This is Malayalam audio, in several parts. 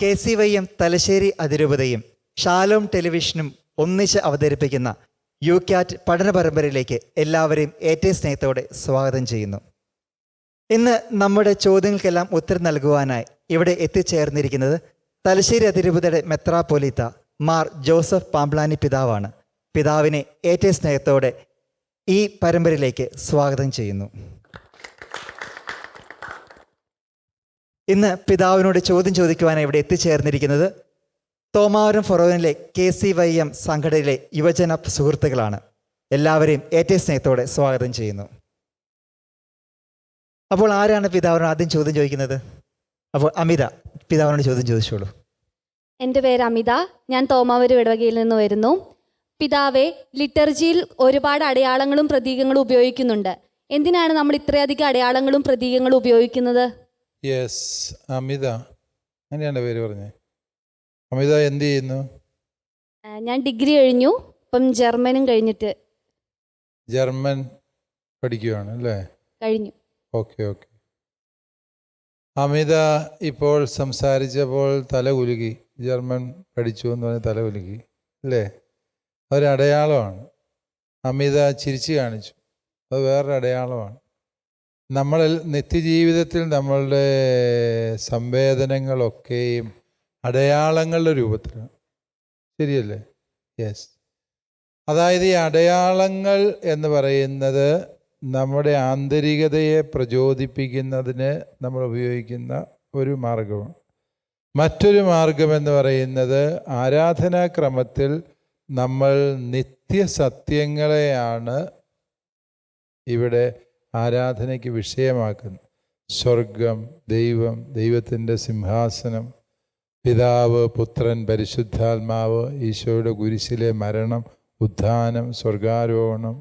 KCYM തലശ്ശേരി അതിരൂപതയും ഷാലോം ടെലിവിഷനും ഒന്നിച്ച് അവതരിപ്പിക്കുന്ന യുക്യാറ്റ് പഠന പരമ്പരയിലേക്ക് എല്ലാവരെയും ഏറ്റവും സ്നേഹത്തോടെ സ്വാഗതം ചെയ്യുന്നു. ഇന്ന് നമ്മുടെ ചോദ്യങ്ങൾക്കെല്ലാം ഉത്തരം നൽകുവാനായി ഇവിടെ എത്തിച്ചേർന്നിരിക്കുന്നത് തലശ്ശേരി അതിരൂപതയുടെ മെത്രാപ്പൊലീത്ത മാർ ജോസഫ് പാംപ്ലാനി പിതാവാണ്. പിതാവിനെ ഏറ്റവും സ്നേഹത്തോടെ ഈ പരമ്പരയിലേക്ക് സ്വാഗതം ചെയ്യുന്നു. ഇന്ന് പിതാവിനോട് ചോദ്യം ചോദിക്കുവാനായി ഇവിടെ എത്തിച്ചേർന്നിരിക്കുന്നത് തോമാവരം ഫൊറോനിലെ KCYM സംഘടനയിലെ യുവജന സുഹൃത്തുക്കളാണ്. എല്ലാവരെയും ഏറ്റവും സ്നേഹത്തോടെ സ്വാഗതം ചെയ്യുന്നു. അപ്പോൾ ആരാണ് പിതാവിനോട് ആദ്യം ചോദ്യം ചോദിക്കുന്നത്? അപ്പോൾ അമിത പിതാവിനോട് ചോദ്യം ചോദിച്ചോളൂ. എൻ്റെ പേര് അമിത, ഞാൻ തോമാവൂർ ഇടവകയിൽ നിന്ന് വരുന്നു. പിതാവെ, ലിറ്റർജിയിൽ ഒരുപാട് അടയാളങ്ങളും പ്രതീകങ്ങളും ഉപയോഗിക്കുന്നുണ്ട്. എന്തിനാണ് നമ്മൾ ഇത്രയധികം അടയാളങ്ങളും പ്രതീകങ്ങളും ഉപയോഗിക്കുന്നത്? യെസ്, അമിത അങ്ങനെയാണ് പേര് പറഞ്ഞത്. അമിത എന്ത് ചെയ്യുന്നു? ഞാൻ ഡിഗ്രി കഴിഞ്ഞു, ഇപ്പം ജർമ്മനും കഴിഞ്ഞിട്ട്. ജർമ്മൻ പഠിക്കുകയാണ് അല്ലേ? കഴിഞ്ഞു. ഓക്കെ. അമിത ഇപ്പോൾ സംസാരിച്ചപ്പോൾ തല കുലുക്കി. ജർമ്മൻ പഠിച്ചു എന്ന് പറഞ്ഞ് തല കുലുക്കി അല്ലേ? അതൊരടയാളമാണ്. അമിത ചിരിച്ചു കാണിച്ചു, അത് വേറൊരു അടയാളമാണ്. നമ്മളിൽ നിത്യജീവിതത്തിൽ നമ്മളുടെ സംവേദനങ്ങളൊക്കെയും അടയാളങ്ങളുടെ രൂപത്തിലാണ്, ശരിയല്ലേ? യെസ്. അതായത് ഈ അടയാളങ്ങൾ എന്ന് പറയുന്നത് നമ്മുടെ ആന്തരികതയെ പ്രചോദിപ്പിക്കുന്നതിന് നമ്മൾ ഉപയോഗിക്കുന്ന ഒരു മാർഗമാണ്. മറ്റൊരു മാർഗമെന്ന് പറയുന്നത് ആരാധനാക്രമത്തിൽ നമ്മൾ നിത്യസത്യങ്ങളെയാണ് ഇവിടെ ആരാധനയ്ക്ക് വിഷയമാക്കുന്നത്. സ്വർഗം, ദൈവം, ദൈവത്തിൻ്റെ സിംഹാസനം, പിതാവ്, പുത്രൻ, പരിശുദ്ധാത്മാവ്, ഈശോയുടെ കുരിശിലെ മരണം, ഉത്ഥാനം, സ്വർഗാരോഹണം,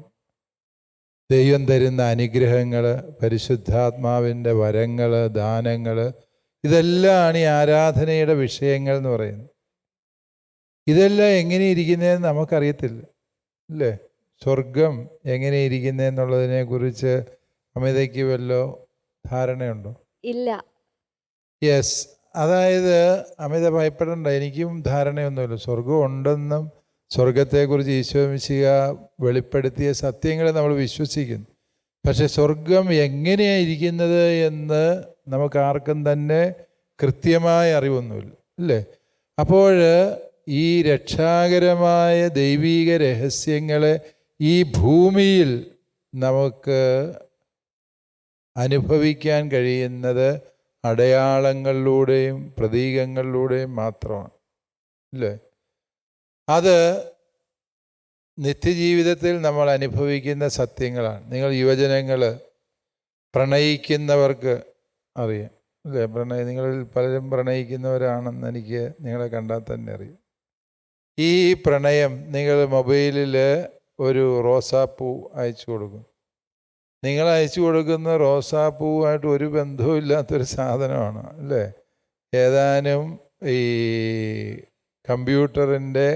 ദൈവം തരുന്ന അനുഗ്രഹങ്ങൾ, പരിശുദ്ധാത്മാവിൻ്റെ വരങ്ങൾ, ദാനങ്ങൾ, ഇതെല്ലാമാണ് ഈ ആരാധനയുടെ വിഷയങ്ങൾ എന്ന് പറയുന്നത്. ഇതെല്ലാം എങ്ങനെ ഇരിക്കുന്നതെന്ന് നമുക്കറിയത്തില്ല അല്ലേ? സ്വർഗം എങ്ങനെ ഇരിക്കുന്നതെന്നുള്ളതിനെക്കുറിച്ച് അമിതയ്ക്ക് വല്ലോ ധാരണയുണ്ടോ? ഇല്ല. യെസ്. അതായത് അമിത ഭയപ്പെടേണ്ട, എനിക്കും ധാരണയൊന്നുമില്ല. സ്വർഗം ഉണ്ടെന്നും സ്വർഗത്തെക്കുറിച്ച് ഈശോ മിശിഹ വെളിപ്പെടുത്തിയ സത്യങ്ങളെ നമ്മൾ വിശ്വസിക്കുന്നു. പക്ഷെ സ്വർഗം എങ്ങനെയാണ് ഇരിക്കുന്നത് എന്ന് നമുക്ക് ആർക്കും തന്നെ കൃത്യമായ അറിവൊന്നുമില്ല അല്ലേ? അപ്പോൾ ഈ രക്ഷാകരമായ ദൈവീക രഹസ്യങ്ങളെ ഈ ഭൂമിയിൽ നമുക്ക് അനുഭവിക്കാൻ കഴിയുന്നത് അടയാളങ്ങളിലൂടെയും പ്രതീകങ്ങളിലൂടെയും മാത്രമാണ് അല്ലേ? അത് നിത്യജീവിതത്തിൽ നമ്മൾ അനുഭവിക്കുന്ന സത്യങ്ങളാണ്. നിങ്ങൾ യുവജനങ്ങൾ പ്രണയിക്കുന്നവർക്ക് അറിയാം അല്ലേ? നിങ്ങളിൽ പലരും പ്രണയിക്കുന്നവരാണെന്ന് എനിക്ക് നിങ്ങളെ കണ്ടാൽ തന്നെ അറിയാം. ഈ പ്രണയം നിങ്ങൾ മൊബൈലിൽ ഒരു റോസാപ്പൂ അയച്ചു കൊടുക്കും. നിങ്ങൾ അയച്ചു കൊടുക്കുന്ന റോസാപ്പൂവായിട്ട് ഒരു ബന്ധവുമില്ലാത്തൊരു സാധനമാണ് അല്ലേ? ഏതാനും ഈ കമ്പ്യൂട്ടറിൻ്റെ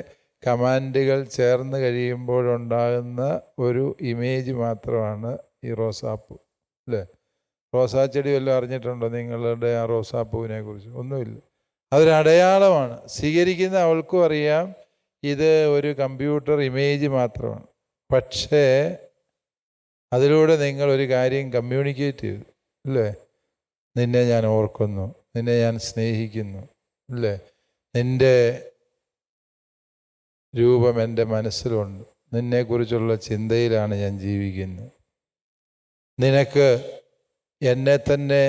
കമാൻഡുകൾ ചേർന്ന് കഴിയുമ്പോഴുണ്ടാകുന്ന ഒരു ഇമേജ് മാത്രമാണ് ഈ റോസാപ്പൂ അല്ലേ? റോസാ ചെടി വല്ലതും അറിഞ്ഞിട്ടുണ്ടോ നിങ്ങളുടെ ആ റോസാപ്പൂവിനെ കുറിച്ച്? ഒന്നുമില്ല. അതൊരടയാളമാണ്. സ്വീകരിക്കുന്ന അവൾക്കും അറിയാം ഇത് ഒരു കമ്പ്യൂട്ടർ ഇമേജ് മാത്രമാണ്. പക്ഷേ അതിലൂടെ നിങ്ങൾ ഒരു കാര്യം കമ്മ്യൂണിക്കേറ്റ് ചെയ്തു അല്ലേ? നിന്നെ ഞാൻ ഓർക്കുന്നു, നിന്നെ ഞാൻ സ്നേഹിക്കുന്നു അല്ലേ? നിൻ്റെ രൂപം എൻ്റെ മനസ്സിലുണ്ട്, നിന്നെക്കുറിച്ചുള്ള ചിന്തയിലാണ് ഞാൻ ജീവിക്കുന്നത്, നിനക്ക് എന്നെ തന്നെ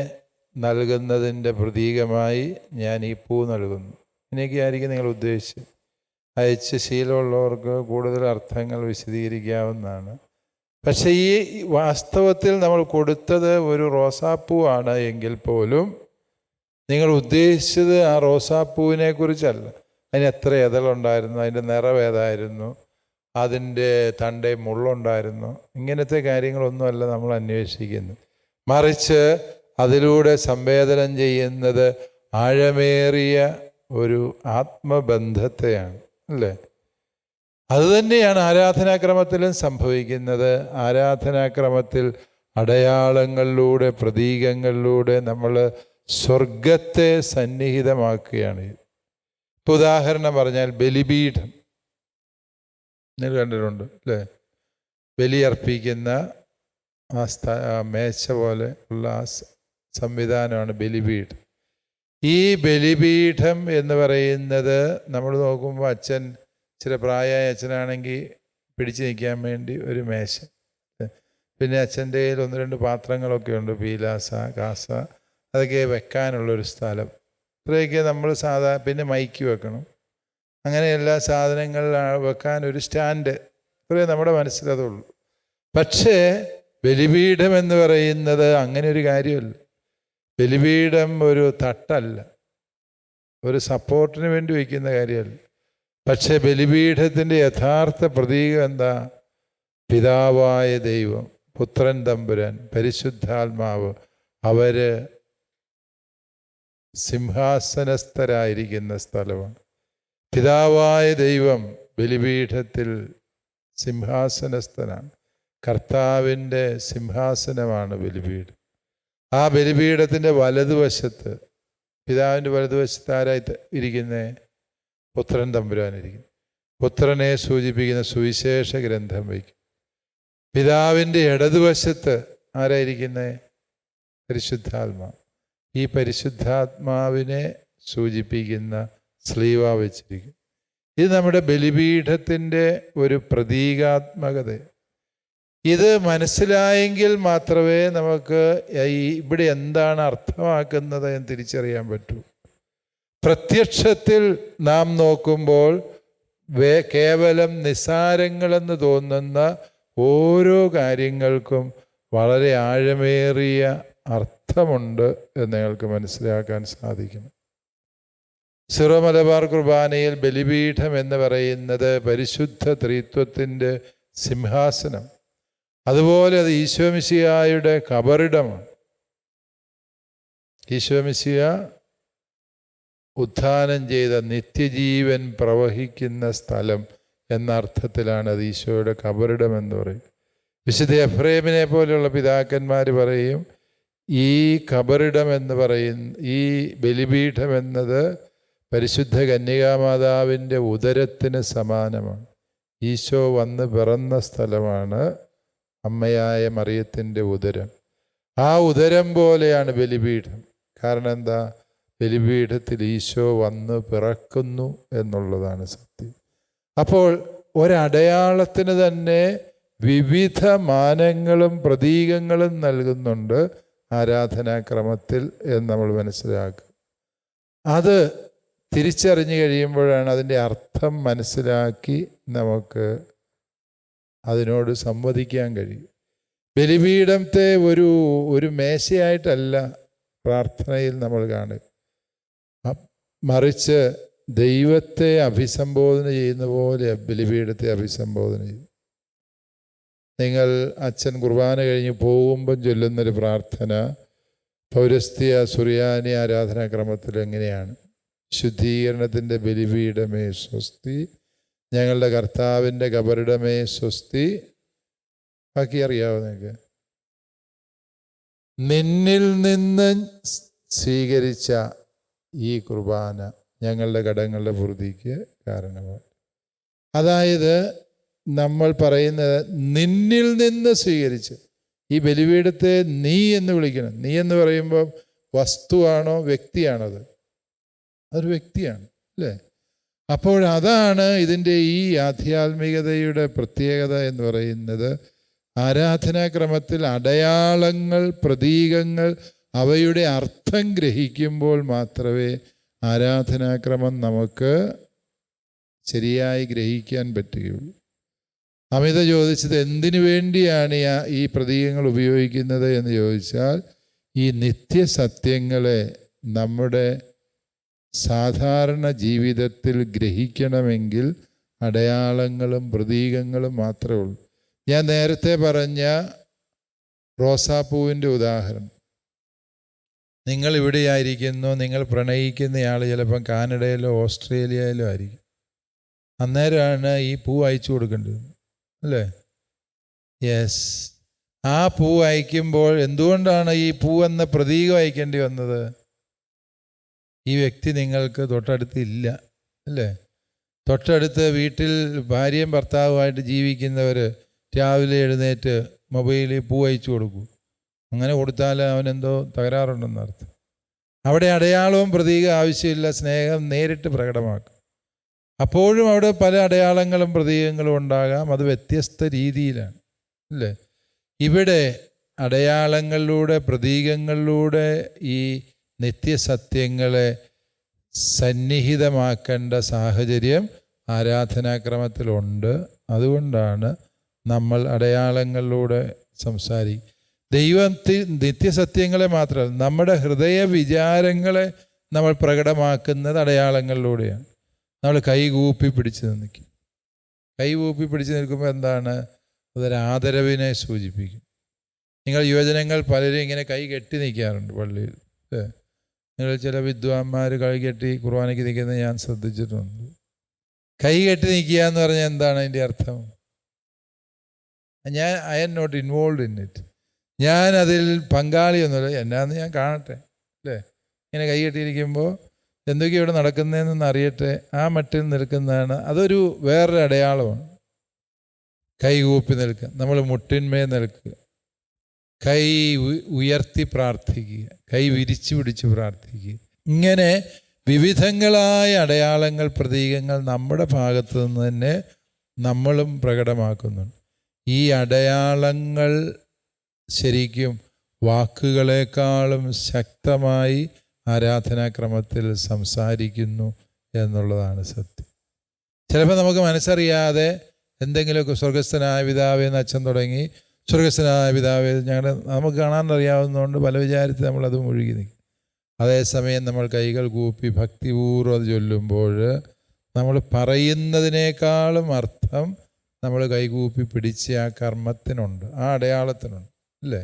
നൽകുന്നതിൻ്റെ പ്രതീകമായി ഞാൻ ഈ പൂ നൽകുന്നു. ഇങ്ങനെയൊക്കെയായിരിക്കും നിങ്ങൾ ഉദ്ദേശിച്ചത്. അയച്ച് ശീലമുള്ളവർക്ക് കൂടുതൽ അർത്ഥങ്ങൾ വിശദീകരിക്കാവുന്നതാണ്. പക്ഷേ ഈ വാസ്തവത്തിൽ നമ്മൾ കൊടുത്തത് ഒരു റോസാപ്പൂവാണ് എങ്കിൽ പോലും നിങ്ങൾ ഉദ്ദേശിച്ചത് ആ റോസാപ്പൂവിനെ കുറിച്ചല്ല. അതിന് എത്ര ഇതളുണ്ടായിരുന്നു, അതിൻ്റെ നിറം ഏതായിരുന്നു, അതിൻ്റെ തണ്ടേ മുള്ളുണ്ടായിരുന്നു, ഇങ്ങനത്തെ കാര്യങ്ങളൊന്നുമല്ല നമ്മൾ അന്വേഷിക്കുന്നത്. മറിച്ച് അതിലൂടെ സംവേദനം ചെയ്യുന്നത് ആഴമേറിയ ഒരു ആത്മബന്ധത്തെയാണ് അല്ലേ? അതുതന്നെയാണ് ആരാധനാക്രമത്തിലും സംഭവിക്കുന്നത്. ആരാധനാക്രമത്തിൽ അടയാളങ്ങളിലൂടെ പ്രതീകങ്ങളിലൂടെ നമ്മൾ സ്വർഗത്തെ സന്നിഹിതമാക്കുകയാണ് ഇപ്പോൾ ഉദാഹരണം പറഞ്ഞാൽ ബലിപീഠം നിങ്ങൾ കണ്ടിട്ടുണ്ട് അല്ലേ? ബലിയർപ്പിക്കുന്ന ആ മേശ പോലെ ഉള്ള സംവിധാനമാണ് ബലിപീഠം. ഈ ബലിപീഠം എന്ന് പറയുന്നത് നമ്മൾ നോക്കുമ്പോൾ അച്ഛൻ ഇച്ചിരി പ്രായമായ അച്ഛനാണെങ്കിൽ പിടിച്ചു നിൽക്കാൻ വേണ്ടി ഒരു മേശ, പിന്നെ അച്ഛൻ്റെ കയ്യിൽ 1-2 പാത്രങ്ങളൊക്കെ ഉണ്ട്, പീലാസ, കാസ, അതൊക്കെ വെക്കാനുള്ളൊരു സ്ഥലം. ഇത്രയൊക്കെ നമ്മൾ പിന്നെ മൈക്ക് വെക്കണം, അങ്ങനെ എല്ലാ സാധനങ്ങൾ വെക്കാൻ ഒരു സ്റ്റാൻഡ്, ഇത്രയേ നമ്മുടെ മനസ്സിലതുള്ളൂ. പക്ഷേ ബലിപീഠം എന്ന് പറയുന്നത് അങ്ങനെ ഒരു കാര്യമല്ല. ബലിപീഠം ഒരു തട്ടല്ല, ഒരു സപ്പോർട്ടിന് വേണ്ടി വയ്ക്കുന്ന കാര്യമല്ല. പക്ഷേ ബലിപീഠത്തിൻ്റെ യഥാർത്ഥ പ്രതീകം എന്താ? പിതാവായ ദൈവം, പുത്രൻ തമ്പുരാൻ, പരിശുദ്ധാത്മാവ്, അവർ സിംഹാസനസ്ഥരായിരിക്കുന്ന സ്ഥലമാണ്. പിതാവായ ദൈവം ബലിപീഠത്തിൽ സിംഹാസനസ്ഥനാണ്. കർത്താവിൻ്റെ സിംഹാസനമാണ് ബലിപീഠം. ആ ബലിപീഠത്തിൻ്റെ വലതുവശത്ത്, പിതാവിൻ്റെ വലതുവശത്ത് ആരായി ഇരിക്കുന്നത്? പുത്രൻ തമ്പുരാനിരിക്കുന്നു. പുത്രനെ സൂചിപ്പിക്കുന്ന സുവിശേഷ ഗ്രന്ഥം വയ്ക്കും. പിതാവിൻ്റെ ഇടതുവശത്ത് ആരായിരിക്കുന്നത്? പരിശുദ്ധാത്മാവ്. ഈ പരിശുദ്ധാത്മാവിനെ സൂചിപ്പിക്കുന്ന സ്ലീവ വെച്ചിരിക്കും. ഇത് നമ്മുടെ ബലിപീഠത്തിൻ്റെ ഒരു പ്രതീകാത്മകത. ഇത് മനസ്സിലായെങ്കിൽ മാത്രമേ നമുക്ക് ഇവിടെ എന്താണ് അർത്ഥമാക്കുന്നത് എന്ന് തിരിച്ചറിയാൻ പറ്റൂ. പ്രത്യക്ഷത്തിൽ നാം നോക്കുമ്പോൾ കേവലം നിസ്സാരങ്ങളെന്ന് തോന്നുന്ന ഓരോ കാര്യങ്ങൾക്കും വളരെ ആഴമേറിയ അർത്ഥമുണ്ട് എന്ന് ഞങ്ങൾക്ക് മനസ്സിലാക്കാൻ സാധിക്കണം. സിറോ മലബാർ കുർബാനയിൽ ബലിപീഠം എന്ന് പറയുന്നത് പരിശുദ്ധ ത്രിത്വത്തിൻ്റെ സിംഹാസനം, അതുപോലെ അത് ഈശോ മിശിഹായുടെ കബറിടമാണ്. ഈശോ മിശിഹ ഉത്ഥാനം ചെയ്ത നിത്യജീവൻ പ്രവഹിക്കുന്ന സ്ഥലം എന്ന അർത്ഥത്തിലാണ് അത് ഈശോയുടെ കബറിടം എന്ന് പറയും. വിശുദ്ധ എഫ്രേമിനെ പോലെയുള്ള പിതാക്കന്മാർ പറയും, ഈ കബറിടം എന്ന് പറയുന്ന ഈ ബലിപീഠം എന്നത് പരിശുദ്ധ കന്യകാമാതാവിൻ്റെ ഉദരത്തിന് സമാനമാണ്. ഈശോ വന്ന് പിറന്ന സ്ഥലമാണ് അമ്മയായ മറിയത്തിൻ്റെ ഉദരം. ആ ഉദരം പോലെയാണ് ബലിപീഠം. കാരണം എന്താ? ബലിപീഠത്തിൽ ഈശോ വന്ന് പിറക്കുന്നു എന്നുള്ളതാണ് സത്യം. അപ്പോൾ ഒരടയാളത്തിന് തന്നെ വിവിധ മാനങ്ങളും പ്രതീകങ്ങളും നൽകുന്നുണ്ട് ആരാധനാക്രമത്തിൽ എന്ന് നമ്മൾ മനസ്സിലാക്കും. അത് തിരിച്ചറിഞ്ഞു കഴിയുമ്പോഴാണ് അതിൻ്റെ അർത്ഥം മനസ്സിലാക്കി നമുക്ക് അതിനോട് സംവദിക്കാൻ കഴിയും. ബലിപീഠത്തെ ഒരു മേശയായിട്ടല്ല പ്രാർത്ഥനയിൽ നമ്മൾ കാണുക, മറിച്ച് ദൈവത്തെ അഭിസംബോധന ചെയ്യുന്ന പോലെ ബലിപീഠത്തെ അഭിസംബോധന ചെയ്യും. നിങ്ങൾ അച്ഛൻ കുർബാന കഴിഞ്ഞ് പോകുമ്പം ചൊല്ലുന്നൊരു പ്രാർത്ഥന പൗരസ്ത്യ സുറിയാനി ആരാധനാക്രമത്തിൽ എങ്ങനെയാണ്? ശുദ്ധീകരണത്തിൻ്റെ ബലിപീഠമേ സ്വസ്തി, ഞങ്ങളുടെ കർത്താവിൻ്റെ കബറിടമേ സ്വസ്തി. ബാക്കി അറിയാവോ നിങ്ങൾക്ക്? നിന്നിൽ നിന്ന് സ്വീകരിച്ച ഈ കുർബാന ഞങ്ങളുടെ കടങ്ങളുടെ പൂർത്തിക്ക് കാരണമായി. അതായത് നമ്മൾ പറയുന്നത് നിന്നിൽ നിന്ന് സ്വീകരിച്ച്, ഈ ബലിപീഠത്തെ നീ എന്ന് വിളിക്കണം. നീ എന്ന് പറയുമ്പോൾ വസ്തുവാണോ വ്യക്തിയാണോ? അതൊരു വ്യക്തിയാണ് അല്ലേ? അപ്പോൾ അതാണ് ഇതിൻ്റെ ഈ ആധ്യാത്മികതയുടെ പ്രത്യേകത എന്ന് പറയുന്നത്. ആരാധനാക്രമത്തിൽ അടയാളങ്ങൾ, പ്രതീകങ്ങൾ, അവയുടെ അർത്ഥം ഗ്രഹിക്കുമ്പോൾ മാത്രമേ ആരാധനാക്രമം നമുക്ക് ശരിയായി ഗ്രഹിക്കാൻ പറ്റുകയുള്ളൂ. അമിത ചോദിച്ചത് എന്തിനു വേണ്ടിയാണ് ഈ പ്രതീകങ്ങൾ ഉപയോഗിക്കുന്നത് എന്ന് ചോദിച്ചാൽ, ഈ നിത്യസത്യങ്ങളെ നമ്മുടെ സാധാരണ ജീവിതത്തിൽ ഗ്രഹിക്കണമെങ്കിൽ അടയാളങ്ങളും പ്രതീകങ്ങളും മാത്രമേ ഉള്ളൂ. ഞാൻ നേരത്തെ പറഞ്ഞ റോസാപ്പൂവിൻ്റെ ഉദാഹരണം, നിങ്ങൾ ഇവിടെയായിരിക്കുന്നു, നിങ്ങൾ പ്രണയിക്കുന്നയാൾ ചിലപ്പം കാനഡയിലോ ഓസ്ട്രേലിയയിലോ ആയിരിക്കും. അന്നേരമാണ് ഈ പൂ അയച്ചു കൊടുക്കേണ്ടത് അല്ലേ? യെസ്. ആ പൂ അയക്കുമ്പോൾ എന്തുകൊണ്ടാണ് ഈ പൂ എന്ന പ്രതീകം അയക്കേണ്ടി വന്നത്? ഈ വ്യക്തി നിങ്ങൾക്ക് തൊട്ടടുത്ത് ഇല്ല അല്ലേ? തൊട്ടടുത്ത് വീട്ടിൽ ഭാര്യയും ഭർത്താവുമായിട്ട് ജീവിക്കുന്നവർ രാവിലെ എഴുന്നേറ്റ് മൊബൈലിൽ പൂ അയച്ചു കൊടുക്കും. അങ്ങനെ കൊടുത്താൽ അവനെന്തോ തകരാറുണ്ടെന്നർത്ഥം. അവിടെ അടയാളവും പ്രതീകം ആവശ്യമില്ല, സ്നേഹം നേരിട്ട് പ്രകടമാക്കും. അപ്പോഴും അവിടെ പല അടയാളങ്ങളും പ്രതീകങ്ങളും ഉണ്ടാകാം, അത് വ്യത്യസ്ത രീതിയിലാണ്, അല്ലേ? ഇവിടെ അടയാളങ്ങളിലൂടെ പ്രതീകങ്ങളിലൂടെ ഈ നിത്യസത്യങ്ങളെ സന്നിഹിതമാക്കേണ്ട സാഹചര്യം ആരാധനാക്രമത്തിലുണ്ട്. അതുകൊണ്ടാണ് നമ്മൾ അടയാളങ്ങളിലൂടെ സംസാരിക്കും. ദൈവത്തിൽ നിത്യസത്യങ്ങളെ മാത്രമല്ല, നമ്മുടെ ഹൃദയ വിചാരങ്ങളെ നമ്മൾ പ്രകടമാക്കുന്നത് അടയാളങ്ങളിലൂടെയാണ്. നമ്മൾ കൈകൂപ്പി പിടിച്ച് നിൽക്കും. കൈകൂപ്പി പിടിച്ച് നിൽക്കുമ്പോൾ എന്താണ്? അതൊരു ആദരവിനെ സൂചിപ്പിക്കും. നിങ്ങൾ യുവജനങ്ങൾ പലരും ഇങ്ങനെ കൈ കെട്ടി നിൽക്കാറുണ്ട് പള്ളിയിൽ, അല്ലേ? നിങ്ങൾ ചില വിദ്വാൻമാർ കൈ കെട്ടി കുർബാനയ്ക്ക് നിൽക്കുന്നത് ഞാൻ ശ്രദ്ധിച്ചിട്ടുണ്ട്. കൈ കെട്ടി നിൽക്കുക എന്ന് പറഞ്ഞാൽ എന്താണ് അതിൻ്റെ അർത്ഥം? I am not involve in it, ഞാൻ അതിൽ പങ്കാളിയൊന്നുമില്ല, എന്നാന്ന് ഞാൻ കാണട്ടെ, അല്ലേ? ഇങ്ങനെ കൈ കെട്ടിയിരിക്കുമ്പോൾ എന്തൊക്കെയാണ് ഇവിടെ നടക്കുന്നതെന്ന് അറിയട്ടെ, ആ മട്ടിൽ നിൽക്കുന്നതാണ്. അതൊരു വേറൊരു അടയാളമാണ്. കൈ കൂപ്പി നിൽക്കുക, നമ്മൾ മുട്ടിന്മേൽ നിൽക്കുക, കൈ ഉയർത്തി പ്രാർത്ഥിക്കുക, കൈ വിരിച്ചു പിടിച്ച് പ്രാർത്ഥിക്കുക. ഇങ്ങനെ വിവിധങ്ങളായ അടയാളങ്ങൾ, പ്രതീകങ്ങൾ നമ്മുടെ ഭാഗത്തു നിന്ന് തന്നെ നമ്മളും പ്രകടമാക്കുന്നുണ്ട്. ഈ അടയാളങ്ങൾ ശരിക്കും വാക്കുകളെക്കാളും ശക്തമായി ആരാധനാക്രമത്തിൽ സംസാരിക്കുന്നു എന്നുള്ളതാണ് സത്യം. ചിലപ്പോൾ നമുക്ക് മനസ്സറിയാതെ എന്തെങ്കിലുമൊക്കെ സ്വർഗസ്ഥനായ പിതാവേ എന്ന് അച്ഛൻ തുടങ്ങി, സ്വർഗസ്ഥനായ പിതാവേ നമുക്ക് കാണാനറിയാവുന്നതുകൊണ്ട് പല വിചാരത്തിൽ നമ്മളത് മുഴുകി നിൽക്കും. അതേസമയം നമ്മൾ കൈകൾ കൂപ്പി ഭക്തിപൂർവ്വം അത് ചൊല്ലുമ്പോൾ നമ്മൾ പറയുന്നതിനേക്കാളും അർത്ഥം നമ്മൾ കൈകൂപ്പി പിടിച്ച ആ കർമ്മത്തിനുണ്ട്, ആ അടയാളത്തിനുണ്ട്, അല്ലേ?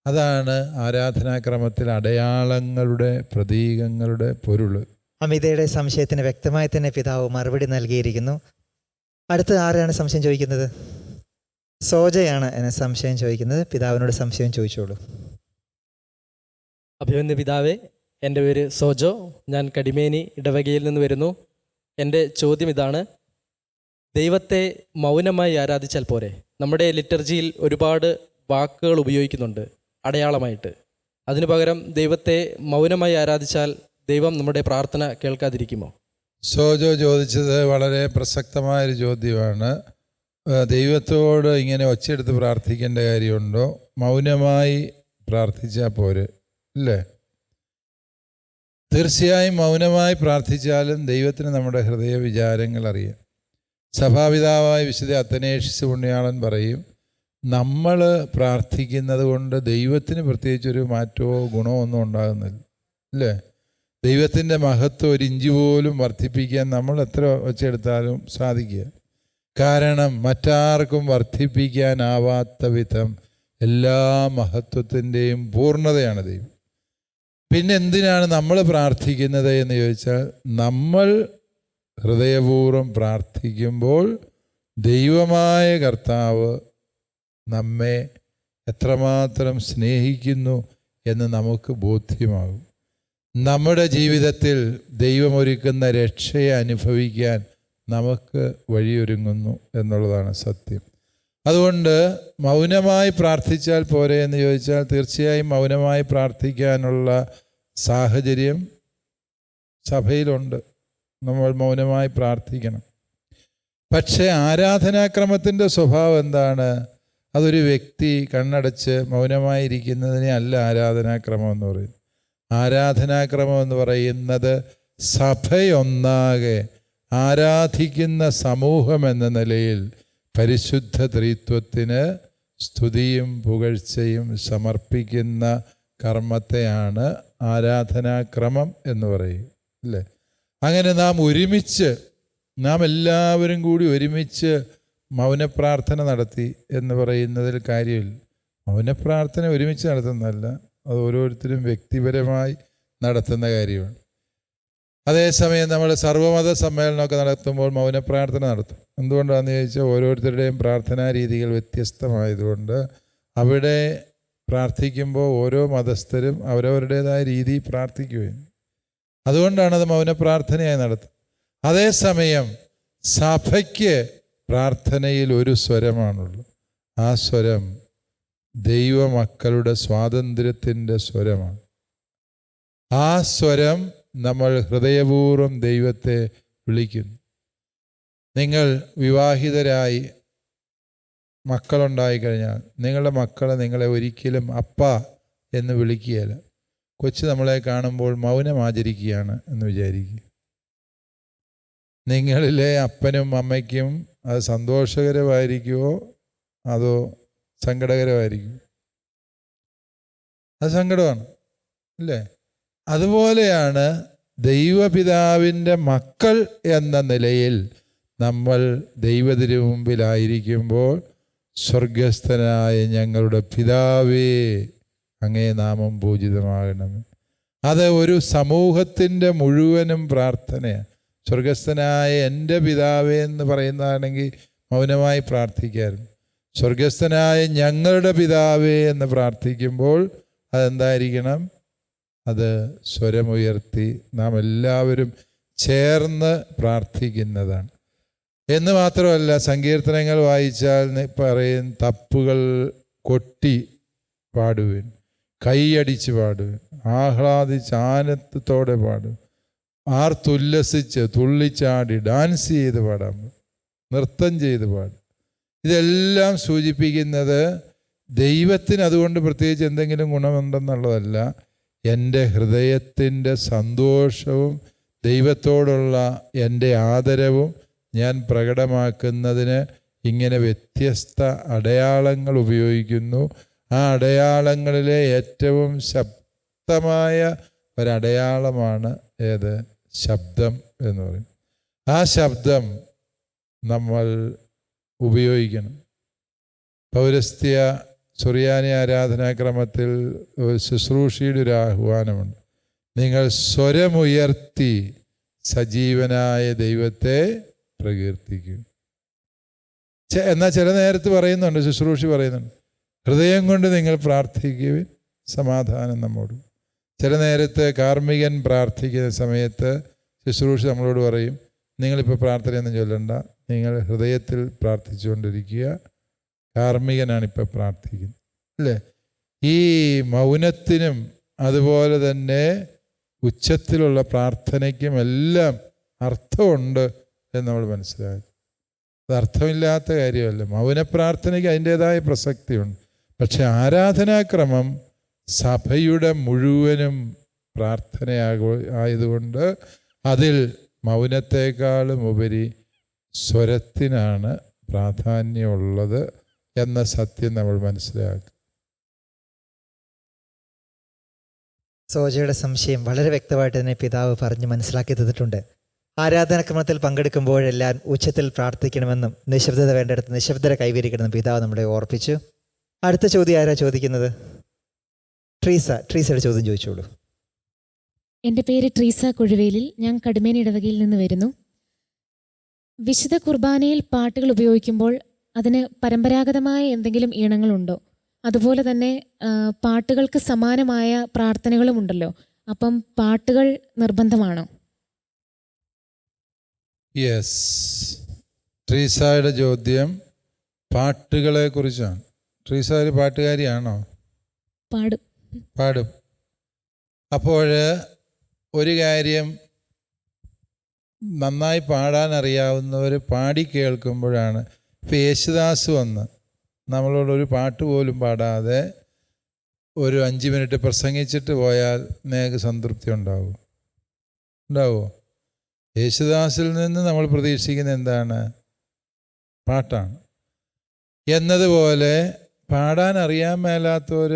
അതാണ് ആരാധനാക്രമത്തിൽ അടയാളങ്ങളുടെ, പ്രതീകങ്ങളുടെ പൊരുൾ. അമിതയുടെ സംശയത്തിന് വ്യക്തമായി തന്നെ പിതാവ് മറുപടി നൽകിയിരിക്കുന്നു. അടുത്ത ആരാണ് സംശയം ചോദിക്കുന്നത്? സോജയാണ് എന്നെ സംശയം ചോദിക്കുന്നത്. പിതാവിനോട് സംശയം ചോദിച്ചോളൂ. അഭിമന്യ പിതാവേ, എൻ്റെ പേര് സോജോ, ഞാൻ കടിമേനി ഇടവകയിൽ നിന്ന് വരുന്നു. എൻ്റെ ചോദ്യം ഇതാണ്: ദൈവത്തെ മൗനമായി ആരാധിച്ചാൽ പോരെ? നമ്മുടെ ലിറ്റർജിയിൽ ഒരുപാട് വാക്കുകൾ ഉപയോഗിക്കുന്നുണ്ട് അടയാളമായിട്ട്. അതിനു പകരം ദൈവത്തെ മൗനമായി ആരാധിച്ചാൽ ദൈവം നമ്മുടെ പ്രാർത്ഥന കേൾക്കാതിരിക്കുമോ? സോജോ ചോദിച്ചത് വളരെ പ്രസക്തമായൊരു ചോദ്യമാണ്. ദൈവത്തോട് ഇങ്ങനെ ഒച്ചയെടുത്ത് പ്രാർത്ഥിക്കേണ്ട കാര്യമുണ്ടോ? മൗനമായി പ്രാർത്ഥിച്ചാൽ പോരെ, അല്ലേ? തീർച്ചയായും മൗനമായി പ്രാർത്ഥിച്ചാലും ദൈവത്തിന് നമ്മുടെ ഹൃദയ വിചാരങ്ങൾ അറിയാം. സഭാപിതാവായ വിശുദ്ധ അത്തനേഷ്യസ് പുണ്യാളൻ പറയും, നമ്മൾ പ്രാർത്ഥിക്കുന്നത് കൊണ്ട് ദൈവത്തിന് പ്രത്യേകിച്ചൊരു മാറ്റമോ ഗുണമോ ഒന്നും ഉണ്ടാകുന്നില്ല, അല്ലേ? ദൈവത്തിൻ്റെ മഹത്വം ഒരു ഇഞ്ച് പോലും വർദ്ധിപ്പിക്കാൻ നമ്മൾ എത്ര ഒച്ചെടുത്താലും സാധിക്കുക. കാരണം മറ്റാർക്കും വർദ്ധിപ്പിക്കാനാവാത്ത വിധം എല്ലാ മഹത്വത്തിൻ്റെയും പൂർണ്ണതയാണ് ദൈവം. പിന്നെ എന്തിനാണ് നമ്മൾ പ്രാർത്ഥിക്കുന്നത് എന്ന് ചോദിച്ചാൽ, നമ്മൾ ഹൃദയപൂർവ്വം പ്രാർത്ഥിക്കുമ്പോൾ ദൈവമായ കർത്താവ് നമ്മെ എത്രമാത്രം സ്നേഹിക്കുന്നു എന്ന് നമുക്ക് ബോധ്യമാകും. നമ്മുടെ ജീവിതത്തിൽ ദൈവമൊരുക്കുന്ന രക്ഷയെ അനുഭവിക്കാൻ നമുക്ക് വഴിയൊരുങ്ങുന്നു എന്നുള്ളതാണ് സത്യം. അതുകൊണ്ട് മൗനമായി പ്രാർത്ഥിച്ചാൽ പോരെ എന്ന് ചോദിച്ചാൽ, തീർച്ചയായും മൗനമായി പ്രാർത്ഥിക്കാനുള്ള സാഹചര്യം സഭയിലുണ്ട്. നമ്മൾ മൗനമായി പ്രാർത്ഥിക്കണം. പക്ഷേ ആരാധനാക്രമത്തിൻ്റെ സ്വഭാവം എന്താണ്? അതൊരു വ്യക്തി കണ്ണടച്ച് മൗനമായിരിക്കുന്നതിനെ അല്ല ആരാധനാക്രമം എന്ന് പറയുന്നത്. ആരാധനാക്രമം എന്ന് പറയുന്നത് സഭയൊന്നാകെ ആരാധിക്കുന്ന സമൂഹം എന്ന നിലയിൽ പരിശുദ്ധ ത്രിത്വത്തിന് സ്തുതിയും പുകഴ്ചയും സമർപ്പിക്കുന്ന കർമ്മത്തെയാണ് ആരാധനാക്രമം എന്ന് പറയും, അല്ലേ? അങ്ങനെ നാം എല്ലാവരും കൂടി ഒരുമിച്ച് മൗനപ്രാർത്ഥന നടത്തി എന്ന് പറയുന്നതിൽ കാര്യമില്ല. മൗനപ്രാർത്ഥന ഒരുമിച്ച് നടത്തുന്നതല്ല, അത് ഓരോരുത്തരും വ്യക്തിപരമായി നടത്തുന്ന കാര്യമാണ്. അതേസമയം നമ്മൾ സർവ്വമത സമ്മേളനമൊക്കെ നടത്തുമ്പോൾ മൗനപ്രാർത്ഥന നടത്തും. എന്തുകൊണ്ടാണെന്ന് ചോദിച്ചാൽ, ഓരോരുത്തരുടെയും പ്രാർത്ഥനാ രീതികൾ വ്യത്യസ്തമായതുകൊണ്ട് അവിടെ പ്രാർത്ഥിക്കുമ്പോൾ ഓരോ മതസ്ഥരും അവരവരുടേതായ രീതി പ്രാർത്ഥിക്കുകയും അതുകൊണ്ടാണ് അത് മൗനപ്രാർത്ഥനയായി നടത്തുന്നത്. അതേസമയം സഭയ്ക്ക് പ്രാർത്ഥനയിൽ ഒരു സ്വരമാണുള്ളൂ. ആ സ്വരം ദൈവമക്കളുടെ സ്വാതന്ത്ര്യത്തിൻ്റെ സ്വരമാണ്. ആ സ്വരം നമ്മൾ ഹൃദയപൂർവ്വം ദൈവത്തെ വിളിക്കുന്നു. നിങ്ങൾ വിവാഹിതരായി മക്കളുണ്ടായിക്കഴിഞ്ഞാൽ നിങ്ങളുടെ മക്കളെ നിങ്ങളെ ഒരിക്കലും അപ്പ എന്ന് വിളിക്കുകയില്ല. കൊച്ചു നമ്മളെ കാണുമ്പോൾ മൗനം ആചരിക്കുകയാണ് എന്ന് വിചാരിക്കുക. നിങ്ങളിലെ അപ്പനും അമ്മയ്ക്കും അത് സന്തോഷകരമായിരിക്കുമോ അതോ സങ്കടകരമായിരിക്കും? അത് സങ്കടമാണ് അല്ലേ? അതുപോലെയാണ് ദൈവപിതാവിൻ്റെ മക്കൾ എന്ന നിലയിൽ നമ്മൾ ദൈവത്തിനു മുമ്പിലായിരിക്കുമ്പോൾ സ്വർഗസ്ഥനായ ഞങ്ങളുടെ പിതാവേ അങ്ങേ നാമം പൂജിതമാകണമേ. അത് ഒരു സമൂഹത്തിൻ്റെ മുഴുവനും പ്രാർത്ഥനയാണ്. സ്വർഗസ്ഥനായ എൻ്റെ പിതാവേ എന്ന് പറയുന്നതാണെങ്കിൽ മൗനമായി പ്രാർത്ഥിക്കാറുണ്ട്. സ്വർഗസ്ഥനായ ഞങ്ങളുടെ പിതാവേ എന്ന് പ്രാർത്ഥിക്കുമ്പോൾ അതെന്തായിരിക്കണം? അത് സ്വരമുയർത്തി നാം എല്ലാവരും ചേർന്ന് പ്രാർത്ഥിക്കുന്നതാണ്. എന്ന് മാത്രമല്ല, സങ്കീർത്തനങ്ങൾ വായിച്ചാൽ പറയും തപ്പുകൾ കൊട്ടി പാടുവിൻ, കൈയടിച്ച് പാടുവിൻ, ആഹ്ലാദിച്ച് ആനന്ദത്തോടെ പാടും, ആർത്തുല്ലസിച്ച് തുള്ളിച്ചാടി ഡാൻസ് ചെയ്ത് പാടാൻ, നൃത്തം ചെയ്ത് പാടും. ഇതെല്ലാം സൂചിപ്പിക്കുന്നത് ദൈവത്തിന് അതുകൊണ്ട് പ്രത്യേകിച്ച് എന്തെങ്കിലും ഗുണമുണ്ടെന്നുള്ളതല്ല, എൻ്റെ ഹൃദയത്തിൻ്റെ സന്തോഷവും ദൈവത്തോടുള്ള എൻ്റെ ആദരവും ഞാൻ പ്രകടമാക്കുന്നതിന് ഇങ്ങനെ വ്യത്യസ്ത അടയാളങ്ങൾ ഉപയോഗിക്കുന്നു. ആ അടയാളങ്ങളിലെ ഏറ്റവും ശക്തമായ ഒരടയാളമാണ് ഏത്? ശബ്ദം എന്ന് പറയും. ആ ശബ്ദം നമ്മൾ ഉപയോഗിക്കണം. പൗരസ്ത്യ സുറിയാനി ആരാധനാക്രമത്തിൽ ശുശ്രൂഷയുടെ ഒരു ആഹ്വാനമുണ്ട്. നിങ്ങൾ സ്വരമുയർത്തി സജീവനായ ദൈവത്തെ പ്രകീർത്തിക്കും. എന്നാൽ ചില നേരത്ത് പറയുന്നുണ്ട്, ശുശ്രൂഷ പറയുന്നുണ്ട്, ഹൃദയം കൊണ്ട് നിങ്ങൾ പ്രാർത്ഥിക്കുവിൻ, സമാധാനം നമ്മോട്. ചില നേരത്ത് കാർമ്മികൻ പ്രാർത്ഥിക്കുന്ന സമയത്ത് ശുശ്രൂഷ നമ്മളോട് പറയും, നിങ്ങളിപ്പോൾ പ്രാർത്ഥനയൊന്നും ചൊല്ലണ്ട, നിങ്ങൾ ഹൃദയത്തിൽ പ്രാർത്ഥിച്ചുകൊണ്ടിരിക്കുക, കാർമ്മികനാണിപ്പോൾ പ്രാർത്ഥിക്കുന്നത് അല്ലേ? ഈ മൗനത്തിനും അതുപോലെ തന്നെ ഉച്ചത്തിലുള്ള പ്രാർത്ഥനയ്ക്കും എല്ലാം അർത്ഥമുണ്ട് എന്ന് നമ്മൾ മനസ്സിലാക്കി. അത് അർത്ഥമില്ലാത്ത കാര്യമല്ല. മൗനപ്രാർത്ഥനയ്ക്ക് അതിൻ്റേതായ പ്രസക്തിയുണ്ട്. പക്ഷെ ആരാധനാക്രമം സഭയുടെ മുഴുവനും ആയതുകൊണ്ട് അതിൽ മൗനത്തെക്കാളും ഉപരി സ്വരത്തിനാണ് പ്രാധാന്യമുള്ളത് എന്ന സത്യം നമ്മൾ മനസ്സിലാക്കുക. സോജയുടെ സംശയം വളരെ വ്യക്തമായിട്ട് തന്നെ പിതാവ് പറഞ്ഞ് മനസ്സിലാക്കി തന്നിട്ടുണ്ട്. ആരാധനാക്രമത്തിൽ പങ്കെടുക്കുമ്പോഴെല്ലാം ഉച്ചത്തിൽ പ്രാർത്ഥിക്കണമെന്നും നിശബ്ദത വേണ്ടിടത്ത് നിശബ്ദത കൈവരിക്കണമെന്നും പിതാവ് നമ്മളെ ഓർപ്പിച്ചു. അടുത്ത ചോദ്യം ആരാ ചോദിക്കുന്നത്? ട്രീസയുടെ ചോദ്യം ചോദിച്ചോളൂ. എൻ്റെ പേര് ട്രീസ കൊഴുവേലിൽ. ഞാൻ കടുമേനി ഇടവകയിൽ നിന്ന് വരുന്നു. വിശുദ്ധ കുർബാനയിൽ പാട്ടുകൾ ഉപയോഗിക്കുമ്പോൾ അതിന് പരമ്പരാഗതമായ എന്തെങ്കിലും ഈണങ്ങളുണ്ടോ? അതുപോലെ തന്നെ പാട്ടുകൾക്ക് സമാനമായ പ്രാർത്ഥനകളും ഉണ്ടല്ലോ. അപ്പം പാട്ടുകൾ നിർബന്ധമാണോ? യെസ്, ട്രീസയുടെ ചോദ്യം പാട്ടുകളെ കുറിച്ചാണ്. ട്രീസ ഒരു പാട്ടുകാരിയാണോ? പാടും. അപ്പോൾ ഒരു കാര്യം, നന്നായി പാടാൻ അറിയാവുന്നവർ പാടി കേൾക്കുമ്പോഴാണ്. ഇപ്പോൾ യേശുദാസ് വന്ന് നമ്മളോടൊരു പാട്ട് പോലും പാടാതെ ഒരു 5 മിനിറ്റ് പ്രസംഗിച്ചിട്ട് പോയാൽ നിങ്ങൾക്ക് സംതൃപ്തി ഉണ്ടാവുമോ? യേശുദാസിൽ നിന്ന് നമ്മൾ പ്രതീക്ഷിക്കുന്നത് എന്താണ്? പാട്ടാണ്. എന്നതുപോലെ പാടാൻ അറിയാൻ മേലാത്തവർ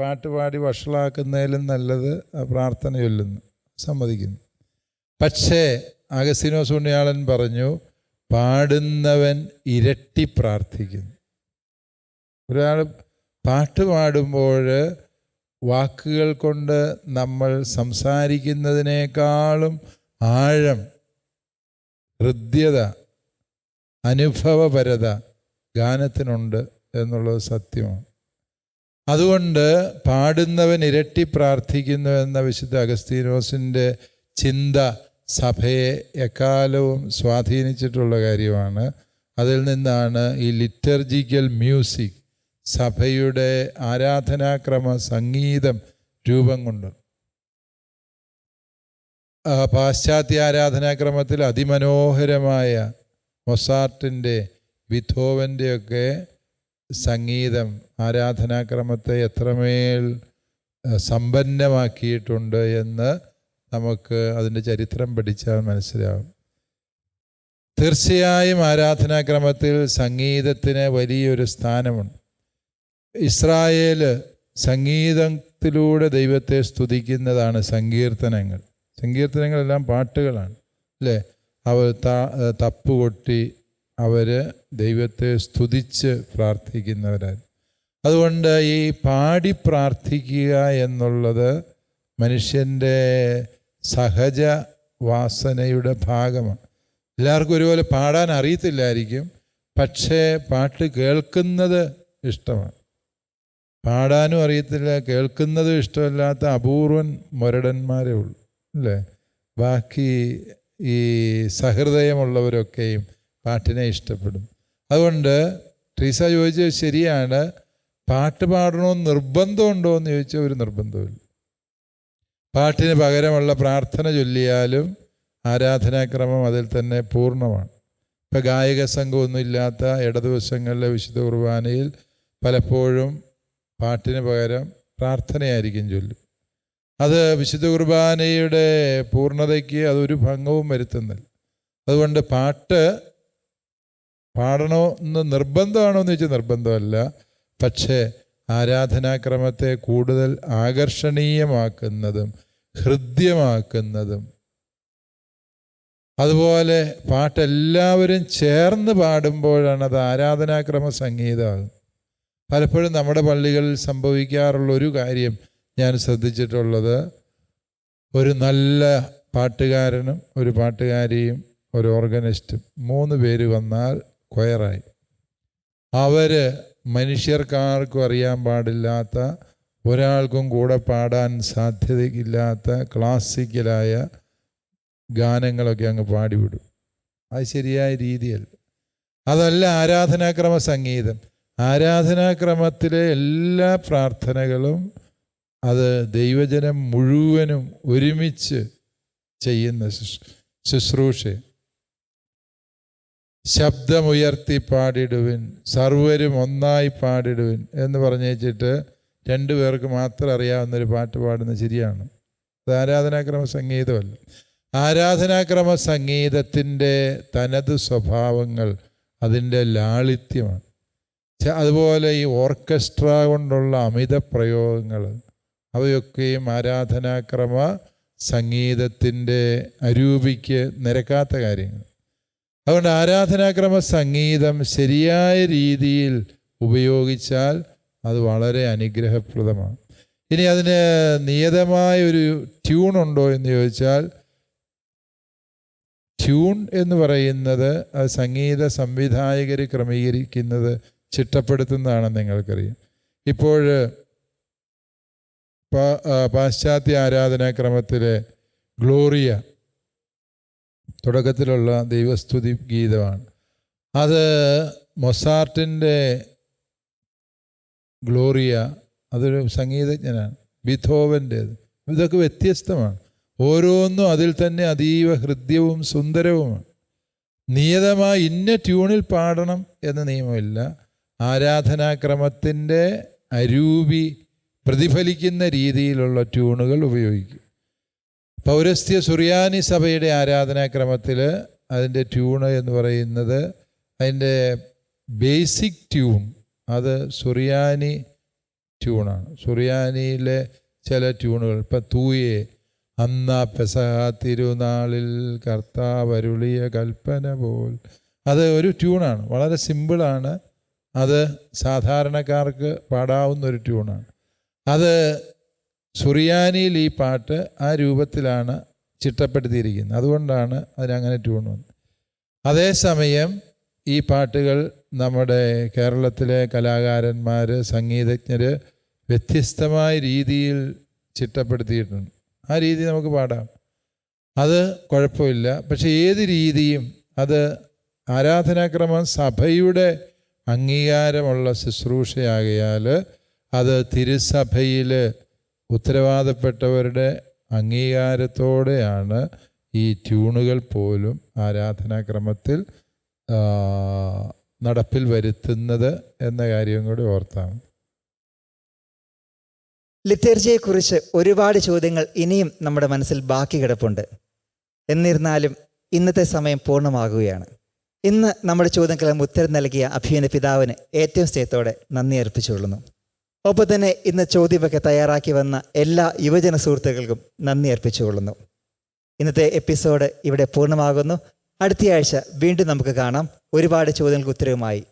പാട്ട് പാടി വഷളാക്കുന്നതിലും നല്ലത് പ്രാർത്ഥന ചൊല്ലുന്നു, സമ്മതിക്കുന്നു. പക്ഷേ അഗസ്തീനോസ് പുണ്യാളൻ പറഞ്ഞു, പാടുന്നവൻ ഇരട്ടി പ്രാർത്ഥിക്കുന്നു. ഒരാൾ പാട്ട് പാടുമ്പോൾ വാക്കുകൾ കൊണ്ട് നമ്മൾ സംസാരിക്കുന്നതിനേക്കാളും ആഴം, ഹൃദ്യത, അനുഭവപരത ഗാനത്തിനുണ്ട് എന്നുള്ളത് സത്യമാണ്. അതുകൊണ്ട് പാടുന്നവൻ ഇരട്ടി പ്രാർത്ഥിക്കുന്നു എന്ന വിശുദ്ധ അഗസ്തീനോസിൻ്റെ ചിന്ത സഭയെ എക്കാലവും സ്വാധീനിച്ചിട്ടുള്ള കാര്യമാണ്. അതിൽ നിന്നാണ് ഈ ലിറ്റർജിക്കൽ മ്യൂസിക്, സഭയുടെ ആരാധനാക്രമ സംഗീതം രൂപം കൊണ്ടത്. പാശ്ചാത്യ ആരാധനാക്രമത്തിൽ അതിമനോഹരമായ മൊസാർട്ടിൻ്റെ, ബീഥോവൻ്റെയൊക്കെ സംഗീതം ആരാധനാക്രമത്തെ എത്രമേൽ സമ്പന്നമാക്കിയിട്ടുണ്ട് എന്ന് നമുക്ക് അതിൻ്റെ ചരിത്രം പഠിച്ചാൽ മനസ്സിലാവും. തീർച്ചയായും ആരാധനാക്രമത്തിൽ സംഗീതത്തിന് വലിയൊരു സ്ഥാനമുണ്ട്. ഇസ്രായേൽ സംഗീതത്തിലൂടെ ദൈവത്തെ സ്തുതിക്കുന്നതാണ് സങ്കീർത്തനങ്ങൾ. സങ്കീർത്തനങ്ങളെല്ലാം പാട്ടുകളാണ്, അല്ലേ? അവർ തപ്പുകൊട്ടി അവർ ദൈവത്തെ സ്തുതിച്ച് പ്രാർത്ഥിക്കുന്നവരാണ്. അതുകൊണ്ട് ഈ പാടി പ്രാർത്ഥിക്കുക എന്നുള്ളത് മനുഷ്യൻ്റെ സഹജ വാസനയുടെ ഭാഗമാണ്. എല്ലാവർക്കും ഒരുപോലെ പാടാൻ അറിയത്തില്ലായിരിക്കും, പക്ഷേ പാട്ട് കേൾക്കുന്നത് ഇഷ്ടമാണ്. പാടാനും അറിയത്തില്ല, കേൾക്കുന്നതും ഇഷ്ടമല്ലാത്ത അപൂർവൻ മുരടന്മാരേ ഉള്ളൂ, അല്ലേ? ബാക്കി ഈ സഹൃദയമുള്ളവരൊക്കെയും പാട്ടിനെ ഇഷ്ടപ്പെടും. അതുകൊണ്ട് ട്രീസ ചോദിച്ചത് ശരിയാണ്. പാട്ട് പാടണമെന്ന് നിർബന്ധമുണ്ടോ എന്ന് ചോദിച്ചാൽ ഒരു നിർബന്ധമില്ല. പാട്ടിന് പകരമുള്ള പ്രാർത്ഥന ചൊല്ലിയാലും ആരാധനാക്രമം അതിൽ തന്നെ പൂർണ്ണമാണ്. ഇപ്പം ഗായക സംഘമൊന്നും ഇല്ലാത്ത ഇടദിവസങ്ങളിലെ വിശുദ്ധ കുർബാനയിൽ പലപ്പോഴും പാട്ടിന് പകരം പ്രാർത്ഥനയായിരിക്കും ചൊല്ലും. അത് വിശുദ്ധ കുർബാനയുടെ പൂർണ്ണതയ്ക്ക് അതൊരു ഭംഗവും വരുത്തുന്നില്ല. അതുകൊണ്ട് പാട്ട് പാടണോ എന്ന് നിർബന്ധമാണോ എന്ന് ചോദിച്ചാൽ നിർബന്ധമല്ല. പക്ഷേ ആരാധനാക്രമത്തെ കൂടുതൽ ആകർഷണീയമാക്കുന്നതും ഹൃദ്യമാക്കുന്നതും, അതുപോലെ പാട്ടെല്ലാവരും ചേർന്ന് പാടുമ്പോഴാണ് അത് ആരാധനാക്രമ സംഗീതമാകുന്നത്. പലപ്പോഴും നമ്മുടെ പള്ളികളിൽ സംഭവിക്കാറുള്ളൊരു കാര്യം ഞാൻ ശ്രദ്ധിച്ചിട്ടുള്ളത്, ഒരു നല്ല പാട്ടുകാരനും ഒരു പാട്ടുകാരിയും ഒരു ഓർഗനിസ്റ്റും 3 പേര് വന്നാൽ കൊയറായി. അവർ മനുഷ്യർക്കാർക്കും അറിയാൻ പാടില്ലാത്ത, ഒരാൾക്കും കൂടെ പാടാൻ സാധ്യതയില്ലാത്ത ക്ലാസിക്കലായ ഗാനങ്ങളൊക്കെ അങ്ങ് പാടിവിടും. അത് ശരിയായ രീതിയല്ല. അതല്ല ആരാധനാക്രമ സംഗീതം. ആരാധനാക്രമത്തിലെ എല്ലാ പ്രാർത്ഥനകളും അത് ദൈവജനം മുഴുവനും ഒരുമിച്ച് ചെയ്യുന്ന ശുശ്രൂഷ. ശബ്ദമുയർത്തി പാടിടുവിൻ, സർവരും ഒന്നായി പാടിടുവിൻ എന്ന് പറഞ്ഞേച്ചിട്ട് 2 പേർക്ക് മാത്രം അറിയാവുന്നൊരു പാട്ട് പാടുന്നത് ശരിയാണ്. അത് ആരാധനാക്രമ സംഗീതമല്ല. ആരാധനാക്രമ സംഗീതത്തിൻ്റെ തനത് സ്വഭാവങ്ങൾ അതിൻ്റെ ലാളിത്യമാണ്. അതുപോലെ ഈ ഓർക്കസ്ട്ര കൊണ്ടുള്ള അമിത പ്രയോഗങ്ങൾ, അവയൊക്കെയും ആരാധനാക്രമ സംഗീതത്തിൻ്റെ അരൂപിക്ക് നിരക്കാത്ത കാര്യങ്ങൾ. അതുകൊണ്ട് ആരാധനാക്രമ സംഗീതം ശരിയായ രീതിയിൽ ഉപയോഗിച്ചാൽ അത് വളരെ അനുഗ്രഹപ്രദമാണ്. ഇനി അതിന് നിയതമായൊരു ട്യൂണുണ്ടോ എന്ന് ചോദിച്ചാൽ, ട്യൂൺ എന്ന് പറയുന്നത് അത് സംഗീത സംവിധായകർ ക്രമീകരിക്കുന്നത്, ചിട്ടപ്പെടുത്തുന്നതാണെന്ന് നിങ്ങൾക്കറിയാം. ഇപ്പോൾ പാശ്ചാത്യ ആരാധനാക്രമത്തിലെ ഗ്ലോറിയ തുടക്കത്തിലുള്ള ദൈവസ്തുതി ഗീതമാണ്. അത് മൊസാർട്ടിൻ്റെ ഗ്ലോറിയ അതൊരു സംഗീതജ്ഞനാണ്, ബീഥോവൻ്റേത്. ഇതൊക്കെ വ്യത്യസ്തമാണ്. ഓരോന്നും അതിൽ തന്നെ അതീവ ഹൃദ്യവും സുന്ദരവുമാണ്. നിയതമായി ഇന്ന ട്യൂണിൽ പാടണം എന്ന നിയമമില്ല. ആരാധനാക്രമത്തിൻ്റെ അരൂപി പ്രതിഫലിക്കുന്ന രീതിയിലുള്ള ട്യൂണുകൾ ഉപയോഗിക്കും. പൗരസ്ത്യ സുറിയാനി സഭയുടെ ആരാധനാക്രമത്തിൽ അതിൻ്റെ ട്യൂണ് എന്ന് പറയുന്നത്, അതിൻ്റെ ബേസിക് ട്യൂൺ അത് സുറിയാനി ട്യൂണാണ്. സുറിയാനിയിലെ ചില ട്യൂണുകൾ, ഇപ്പം തൂയെ, അന്ന പെസഹ തിരുനാളിൽ കർത്താവരുളിയ കൽപ്പന പോൽ, അത് ഒരു ട്യൂണാണ്. വളരെ സിമ്പിളാണ്. അത് സാധാരണക്കാർക്ക് പാടാവുന്നൊരു ട്യൂണാണ്. അത് സുറിയാനിയിൽ ഈ പാട്ട് ആ രൂപത്തിലാണ് ചിട്ടപ്പെടുത്തിയിരിക്കുന്നത്. അതുകൊണ്ടാണ് അതിനങ്ങനെ ട്യൂൺ വന്നത്. അതേസമയം ഈ പാട്ടുകൾ നമ്മുടെ കേരളത്തിലെ കലാകാരന്മാർ, സംഗീതജ്ഞർ വ്യത്യസ്തമായ രീതിയിൽ ചിട്ടപ്പെടുത്തിയിട്ടുണ്ട്. ആ രീതി നമുക്ക് പാടാം. അത് കുഴപ്പമില്ല. പക്ഷെ ഏത് രീതിയും അത് ആരാധനാക്രമം സഭയുടെ അംഗീകാരമുള്ള ശുശ്രൂഷയാകയാൽ അത് തിരുസഭയിൽ ഉത്തരവാദപ്പെട്ടവരുടെ അംഗീകാരത്തോടെയാണ് ഈ ട്യൂണുകൾ പോലും ആരാധനാക്രമത്തിൽ നടപ്പിൽ വരുത്തുന്നത് എന്ന കാര്യം കൂടി ഓർത്താണ്. ലിറ്റർജിയെക്കുറിച്ച് ഒരുപാട് ചോദ്യങ്ങൾ ഇനിയും നമ്മുടെ മനസ്സിൽ ബാക്കി കിടപ്പുണ്ട്. എന്നിരുന്നാലും ഇന്നത്തെ സമയം പൂർണ്ണമാകുകയാണ്. ഇന്ന് നമ്മുടെ ചോദ്യങ്ങൾക്കെല്ലാം ഉത്തരം നൽകിയ അഭിമന്യ പിതാവിന് ഏറ്റവും സ്നേഹത്തോടെ നന്ദി അർപ്പിച്ചുകൊള്ളുന്നു. ഒപ്പം തന്നെ ഇന്ന് ചോദ്യമൊക്കെ തയ്യാറാക്കി വന്ന എല്ലാ യുവജന സുഹൃത്തുക്കൾക്കും നന്ദി അർപ്പിച്ചുകൊള്ളുന്നു. ഇന്നത്തെ എപ്പിസോഡ് ഇവിടെ പൂർണ്ണമാകുന്നു. അടുത്തയാഴ്ച വീണ്ടും നമുക്ക് കാണാം ഒരുപാട് ചോദ്യങ്ങൾക്ക് ഉത്തരവുമായി.